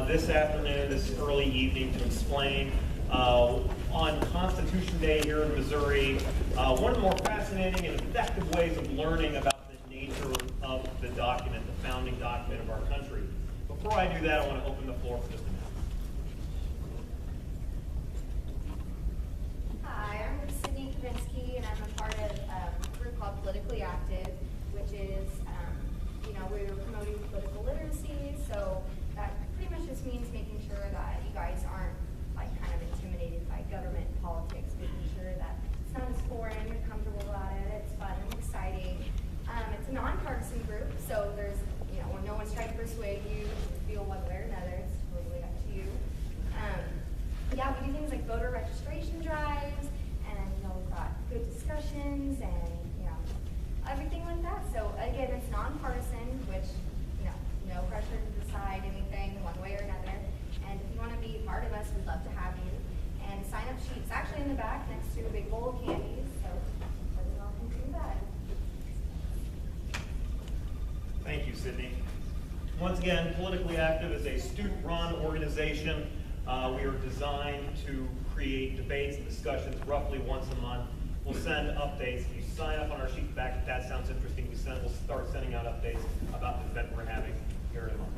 this afternoon, this early evening, to explain on Constitution Day here in Missouri, one of the more fascinating and effective ways of learning about the nature of the document, the founding document of our country. Before I do that, I want to open the floor for just a minute. Hi, I'm Lillian Cunningham, and I'm a part of a group called Politically Active, which is, we're promoting political literacy. So that pretty much just means making sure that you guys aren't kind of intimidated by government politics, making sure that it's not as foreign, you're comfortable about it, it's fun and exciting. It's a nonpartisan group, so there's, no one's trying to persuade you to feel one way or another. It's totally up to you. Yeah, we do things like voter registration drives, and we've got good discussions and everything like that. So again, it's nonpartisan, which no pressure to decide anything one way or another. And if you want to be part of us, we'd love to have you. And sign up sheet's actually in the back next to a big bowl of candies. So you're welcome to do that. Thank you, Sydney. Once again, Politically Active is a student-run organization. We are designed to create debates and discussions roughly once a month. We'll send updates. If you sign up on our sheet back, if that sounds interesting, we'll start sending out updates about the event we're having here in a moment.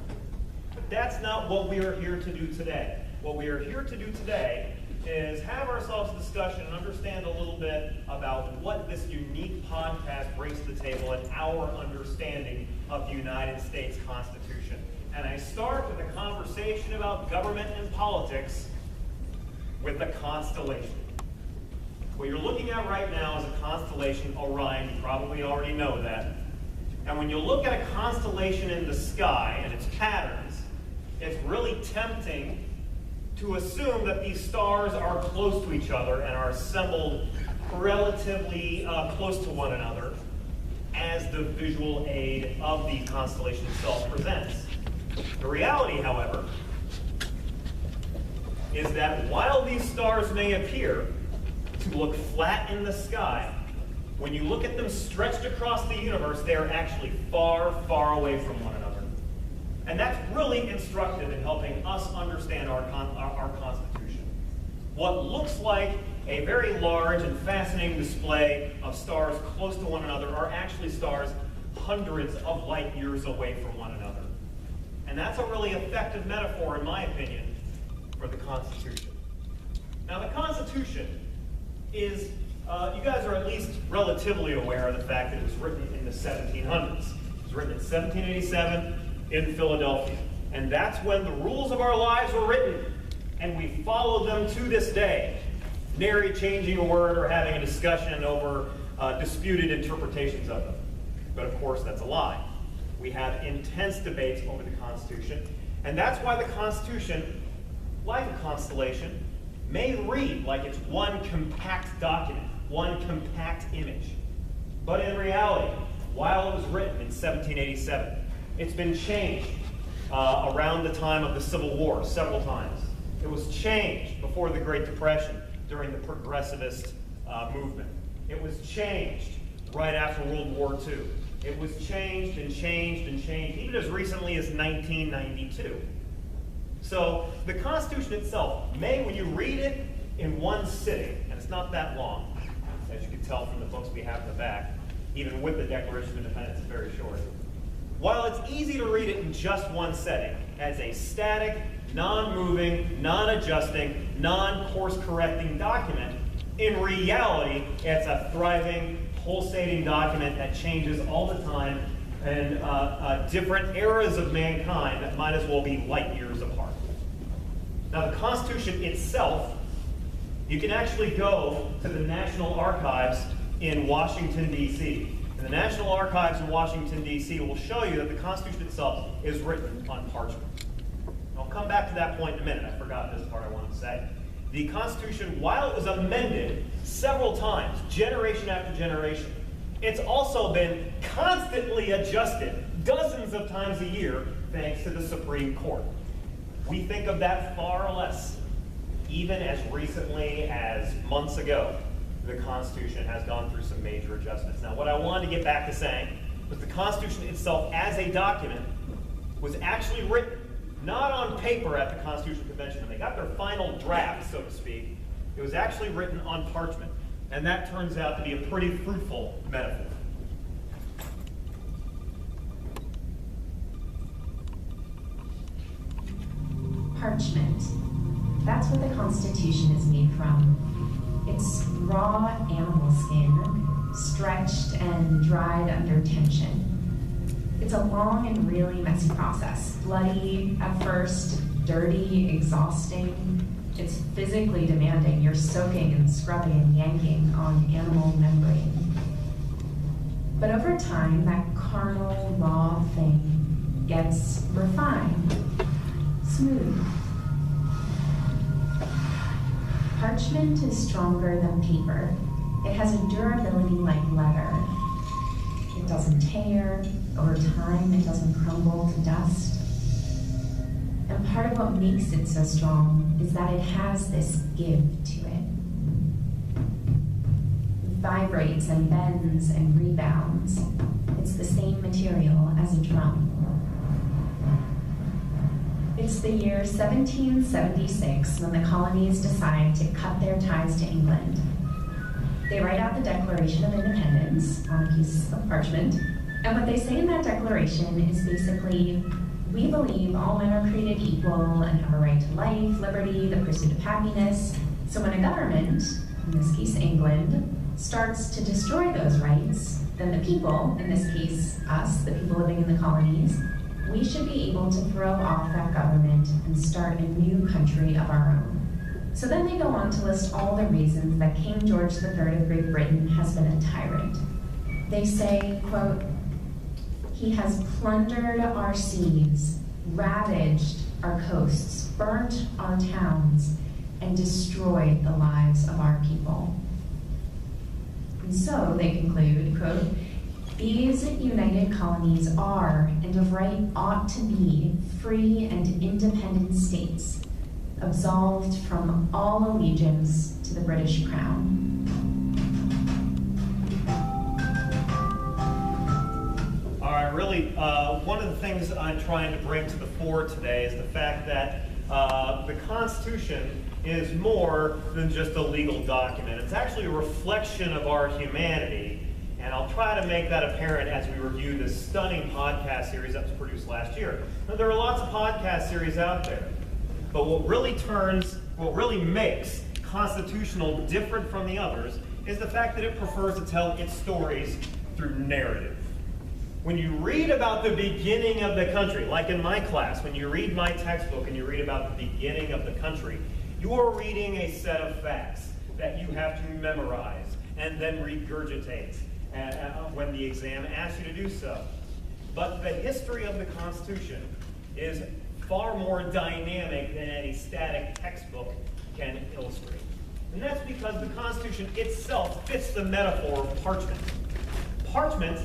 But that's not what we are here to do today. What we are here to do today is have ourselves a discussion and understand a little bit about what this unique podcast brings to the table and our understanding of the United States Constitution. And I start with a conversation about government and politics with a constellation. What you're looking at right now is a constellation, Orion. You probably already know that. And when you look at a constellation in the sky and its patterns, it's really tempting to assume that these stars are close to each other and are assembled relatively close to one another as the visual aid of the constellation itself presents. The reality, however, is that while these stars may appear to look flat in the sky, when you look at them stretched across the universe, they are actually far, far away from one another. And that's really instructive in helping us understand our Constitution. What looks like a very large and fascinating display of stars close to one another are actually stars hundreds of light years away from one another. And that's a really effective metaphor, in my opinion, for the Constitution. Now, the Constitution is, you guys are at least relatively aware of the fact that it was written in the 1700s. It was written in 1787 in Philadelphia. And that's when the rules of our lives were written. And we follow them to this day, nary changing a word or having a discussion over disputed interpretations of them. But of course, that's a lie. We have intense debates over the Constitution. And that's why the Constitution, like a constellation, may read like it's one compact document, one compact image. But in reality, while it was written in 1787, it's been changed around the time of the Civil War several times. It was changed before the Great Depression during the progressivist movement. It was changed right after World War II. It was changed and changed and changed, even as recently as 1992. So the Constitution itself may, when you read it in one sitting, and it's not that long, as you can tell from the books we have in the back, even with the Declaration of Independence, it's very short. While it's easy to read it in just one setting, as a static, non-moving, non-adjusting, non-course-correcting document, in reality, it's a thriving, pulsating document that changes all the time and different eras of mankind that might as well be light years apart. Now, the Constitution itself, you can actually go to the National Archives in Washington, D.C. And the National Archives in Washington, D.C. will show you that the Constitution itself is written on parchment. I'll come back to that point in a minute. I forgot this part I wanted to say. The Constitution, while it was amended several times, generation after generation, it's also been constantly adjusted dozens of times a year thanks to the Supreme Court. We think of that far less. Even as recently as months ago, the Constitution has gone through some major adjustments. Now, what I wanted to get back to saying was the Constitution itself as a document was actually written not on paper at the Constitutional Convention. When they got their final draft, so to speak, it was actually written on parchment. And that turns out to be a pretty fruitful metaphor. Parchment. That's what the Constitution is made from. It's raw animal skin, stretched and dried under tension. It's a long and really messy process. Bloody at first, dirty, exhausting. It's physically demanding. You're soaking and scrubbing and yanking on animal membrane. But over time, that carnal, raw thing gets refined, smooth. Parchment is stronger than paper. It has a durability like leather. It doesn't tear. Over time, it doesn't crumble to dust. And part of what makes it so strong is that it has this give to it. It vibrates and bends and rebounds. It's the same material as a drum. It's the year 1776 when the colonies decide to cut their ties to England. They write out the Declaration of Independence on a piece of parchment, and what they say in that declaration is basically, we believe all men are created equal and have a right to life, liberty, the pursuit of happiness. So when a government, in this case England, starts to destroy those rights, then the people, in this case us, the people living in the colonies, we should be able to throw off that government and start a new country of our own. So then they go on to list all the reasons that King George III of Great Britain has been a tyrant. They say, quote, "He has plundered our seas, ravaged our coasts, burnt our towns, and destroyed the lives of our people." And so they conclude, quote, "These united colonies are, and of right ought to be, free and independent states, absolved from all allegiance to the British Crown." All right, really, one of the things I'm trying to bring to the fore today is the fact that the Constitution is more than just a legal document. It's actually a reflection of our humanity, and I'll try to make that apparent as we review this stunning podcast series that was produced last year. Now, there are lots of podcast series out there, but what really makes Constitutional different from the others is the fact that it prefers to tell its stories through narrative. When you read about the beginning of the country, like in my class, when you read my textbook and you read about the beginning of the country, you are reading a set of facts that you have to memorize and then regurgitate when the exam asks you to do so. But the history of the Constitution is far more dynamic than any static textbook can illustrate. And that's because the Constitution itself fits the metaphor of parchment. Parchment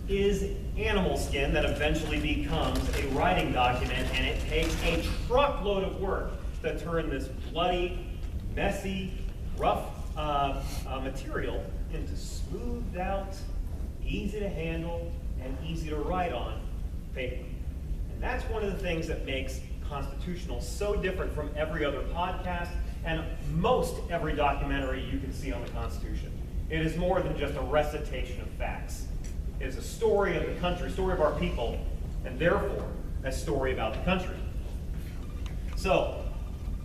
is animal skin that eventually becomes a writing document, and it takes a truckload of work to turn this bloody, messy, rough material into smoothed out, easy to handle, and easy to write on paper. And that's one of the things that makes Constitutional so different from every other podcast and most every documentary you can see on the Constitution. It is more than just a recitation of facts. It is a story of the country, a story of our people, and therefore a story about the country. So,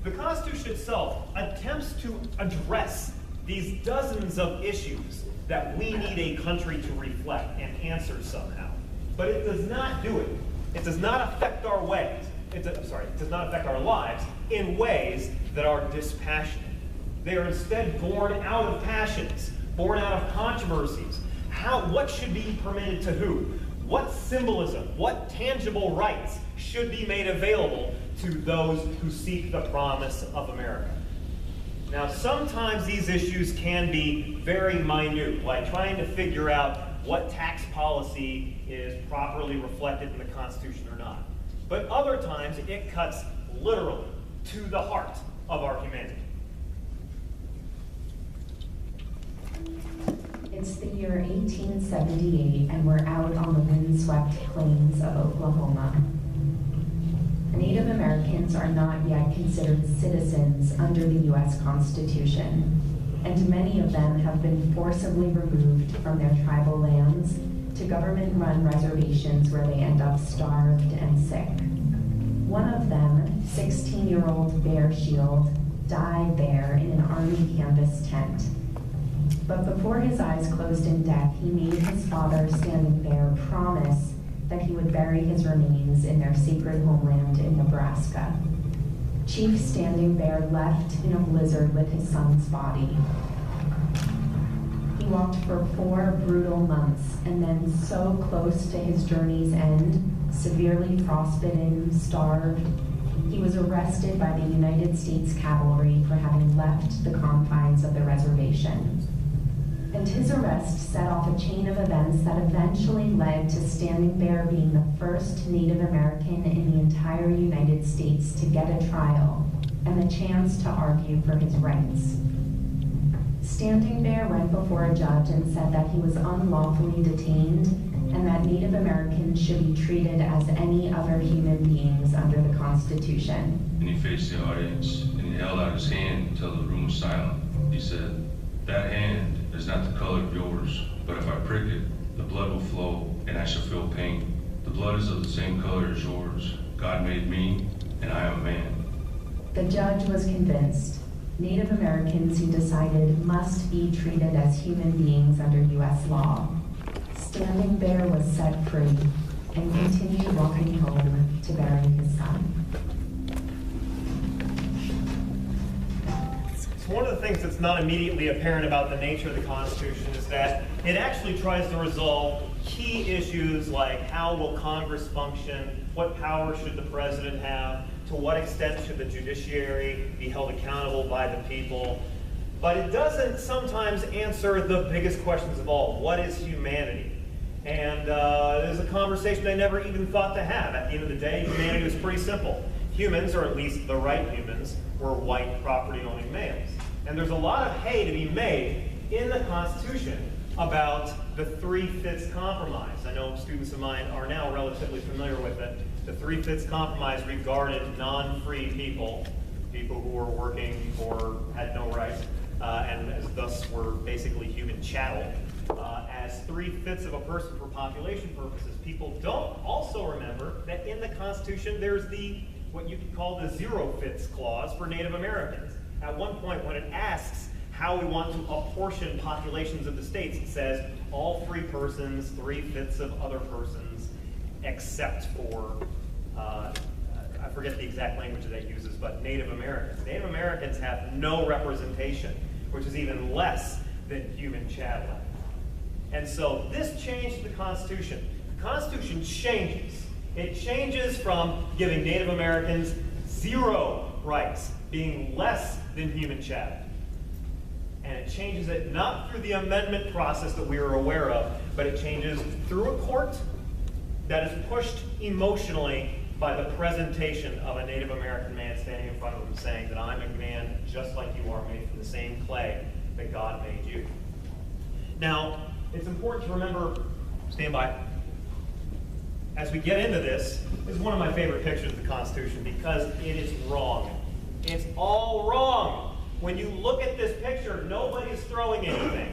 the Constitution itself attempts to address these dozens of issues that we need a country to reflect and answer somehow. But it does not do it. It does not affect our ways. It does not affect our lives in ways that are dispassionate. They are instead born out of passions, born out of controversies. What should be permitted to who? What symbolism, what tangible rights should be made available to those who seek the promise of America? Now, sometimes these issues can be very minute, like trying to figure out what tax policy is properly reflected in the Constitution or not. But other times, it cuts literally to the heart of our humanity. It's the year 1878, and we're out on the windswept plains of Oklahoma. Native Americans Americans are not yet considered citizens under the U.S. Constitution, and many of them have been forcibly removed from their tribal lands to government-run reservations where they end up starved and sick. One of them, 16-year-old Bear Shield, died there in an army canvas tent. But before his eyes closed in death, he made his father, Standing Bear, promise that he would bury his remains in their sacred homeland in Nebraska. Chief Standing Bear left in a blizzard with his son's body. He walked for 4 brutal months, and then so close to his journey's end, severely frostbitten, starved, he was arrested by the United States Cavalry for having left the confines of the reservation. And his arrest set off a chain of events that eventually led to Standing Bear being the first Native American in the entire United States to get a trial and the chance to argue for his rights. Standing Bear went before a judge and said that he was unlawfully detained and that Native Americans should be treated as any other human beings under the Constitution. And he faced the audience and he held out his hand until the room was silent. He said, "That hand is not the color of yours, but if I prick it, the blood will flow and I shall feel pain. The blood is of the same color as yours. God made me and I am a man." The judge was convinced. Native Americans, he decided, must be treated as human beings under U.S. law. Standing Bear was set free and continued walking home to bury his son. So one of the things that's not immediately apparent about the nature of the Constitution is that it actually tries to resolve key issues like how will Congress function, what power should the president have, to what extent should the judiciary be held accountable by the people. But it doesn't sometimes answer the biggest questions of all. What is humanity? And there's a conversation they never even thought to have. At the end of the day, humanity was pretty simple. Humans, or at least the right humans, were white property-owning males. And there's a lot of hay to be made in the Constitution about the 3-5 compromise. I know students of mine are now relatively familiar with it. The 3-5 compromise regarded non-free people, people who were working or had no rights, and thus were basically human chattel, as 3/5 of a person for population purposes. People don't also remember that in the Constitution there's what you could call the 0-5 clause for Native Americans. At one point when it asks how we want to apportion populations of the states, it says all free persons, 3/5 of other persons, except for, I forget the exact language that it uses, but Native Americans. Native Americans have no representation, which is even less than human chattel. And so this changed the Constitution. The Constitution changes. It changes from giving Native Americans 0 rights, being less than human chattel. And it changes it not through the amendment process that we are aware of, but it changes through a court that is pushed emotionally by the presentation of a Native American man standing in front of them saying that I'm a man just like you are, made from the same clay that God made you. Now, it's important to remember, stand by, as we get into this is one of my favorite pictures of the Constitution because it is wrong. It's all wrong. When you look at this picture, nobody's throwing anything.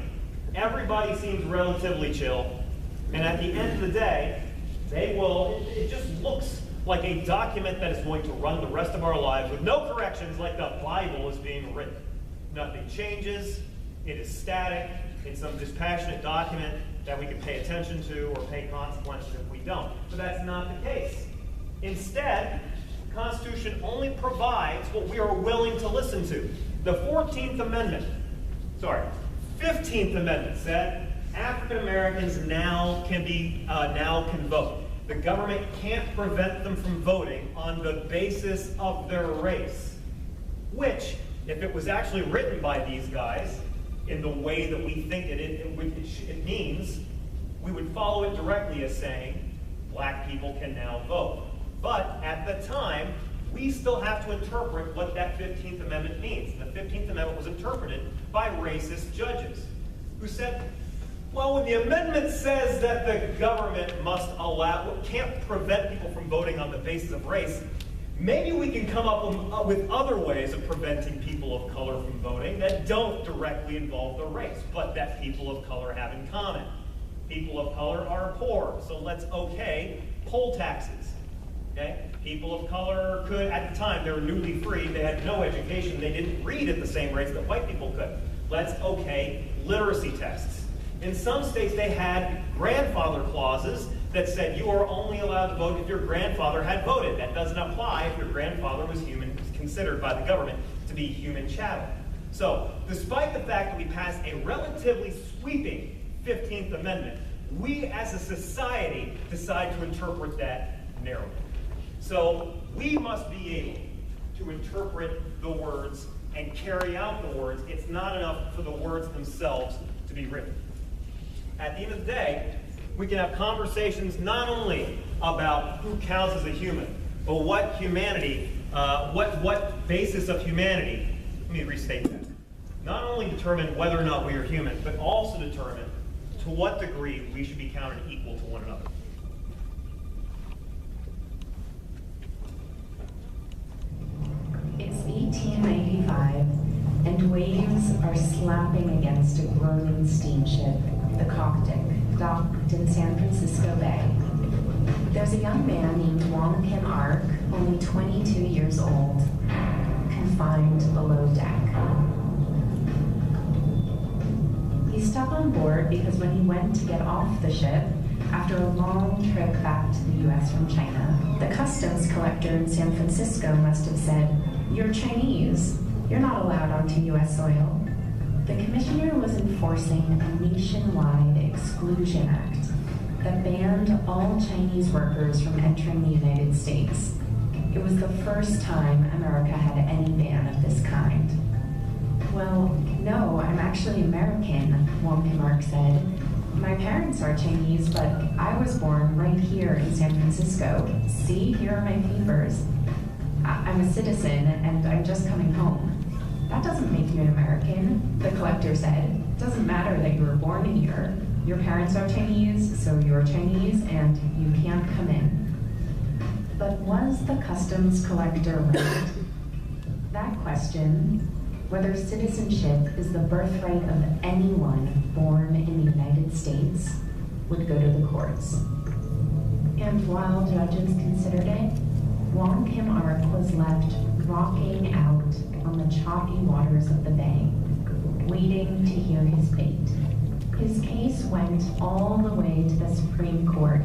Everybody seems relatively chill. And at the end of the day, it just looks like a document that is going to run the rest of our lives with no corrections, like the Bible is being written. Nothing changes. It is static. It's some dispassionate document that we can pay attention to or pay consequences if we don't. But that's not the case. Instead, the Constitution only provides what we are willing to listen to. The 15th Amendment said African Americans now can vote. The government can't prevent them from voting on the basis of their race, which, if it was actually written by these guys in the way that we think it means, we would follow it directly as saying black people can now vote. But at the time, we still have to interpret what that 15th Amendment means. And the 15th Amendment was interpreted by racist judges who said, well, when the amendment says that the government can't prevent people from voting on the basis of race, Maybe we can come up with other ways of preventing people of color from voting that don't directly involve their race, but that people of color have in common. People of color are poor, so let's okay poll taxes. Okay? People of color could, at the time, they were newly free, they had no education, they didn't read at the same rates that white people could. Let's okay literacy tests. In some states, they had grandfather clauses that said you are only allowed to vote if your grandfather had voted. That doesn't apply if your grandfather was considered by the government to be human chattel. So, despite the fact that we passed a relatively sweeping 15th Amendment, we as a society decide to interpret that narrowly. So, we must be able to interpret the words and carry out the words. It's not enough for the words themselves to be written. At the end of the day, we can have conversations not only about who counts as a human, but what humanity, what basis of humanity, let me restate that. Not only determine whether or not we are human, but also determine to what degree we should be counted equal to one another. It's 1895, and waves are slapping against a groaning steamship, the Coctic, docked in San Francisco Bay. There's a young man named Wong Kim Ark, only 22 years old, confined below deck. He's stuck on board because when he went to get off the ship, after a long trip back to the US from China, the customs collector in San Francisco must have said, "You're Chinese. You're not allowed onto US soil." The commissioner was enforcing a nationwide exclusion act that banned all Chinese workers from entering the United States. It was the first time America had any ban of this kind. "Well, no, I'm actually American," Wong Kim Ark said. "My parents are Chinese, but I was born right here in San Francisco. See, here are my papers. I'm a citizen, and I'm just coming home." "That doesn't make you an American," the collector said. "It doesn't matter that you were born here. Your parents are Chinese, so you're Chinese, and you can't come in." But was the customs collector right? That question, whether citizenship is the birthright of anyone born in the United States, would go to the courts. And while judges considered it, Wong Kim Ark was left rocking out on the choppy waters of the bay, waiting to hear his fate. His case went all the way to the Supreme Court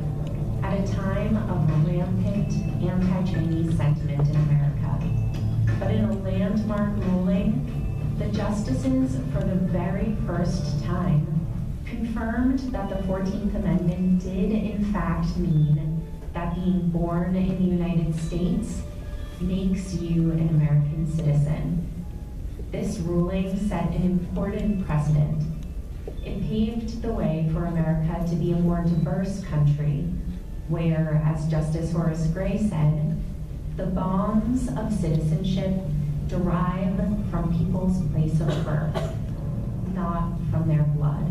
at a time of rampant anti-Chinese sentiment in America. But in a landmark ruling, the justices, for the very first time, confirmed that the 14th Amendment did in fact mean that being born in the United States makes you an American citizen. This ruling set an important precedent. It paved the way for America to be a more diverse country, where, as Justice Horace Gray said, the bonds of citizenship derive from people's place of birth, not from their blood.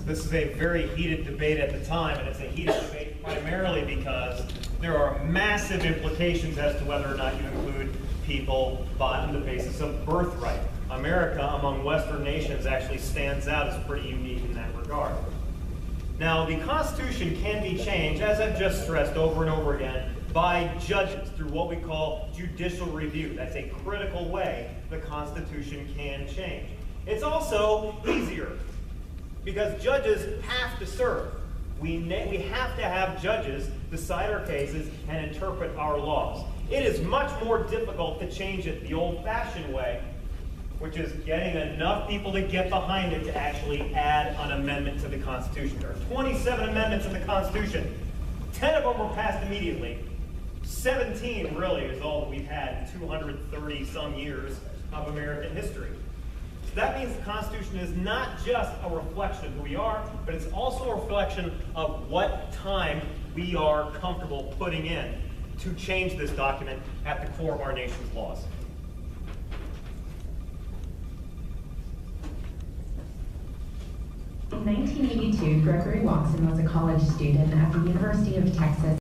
This is a very heated debate at the time, and it's a heated debate primarily because there are massive implications as to whether or not you include people on the basis of birthright. America, among Western nations, actually stands out as pretty unique in that regard. Now, the Constitution can be changed, as I've just stressed over and over again, by judges through what we call judicial review. That's a critical way the Constitution can change. It's also easier because judges have to serve. We have to have judges decide our cases and interpret our laws. It is much more difficult to change it the old-fashioned way, which is getting enough people to get behind it to actually add an amendment to the Constitution. There are 27 amendments in the Constitution. 10 of them were passed immediately. 17 really is all that we've had in 230 some years of American history. So that means the Constitution is not just a reflection of who we are, but it's also a reflection of what time we are comfortable putting in to change this document at the core of our nation's laws. In 1982, Gregory Watson was a college student at the University of Texas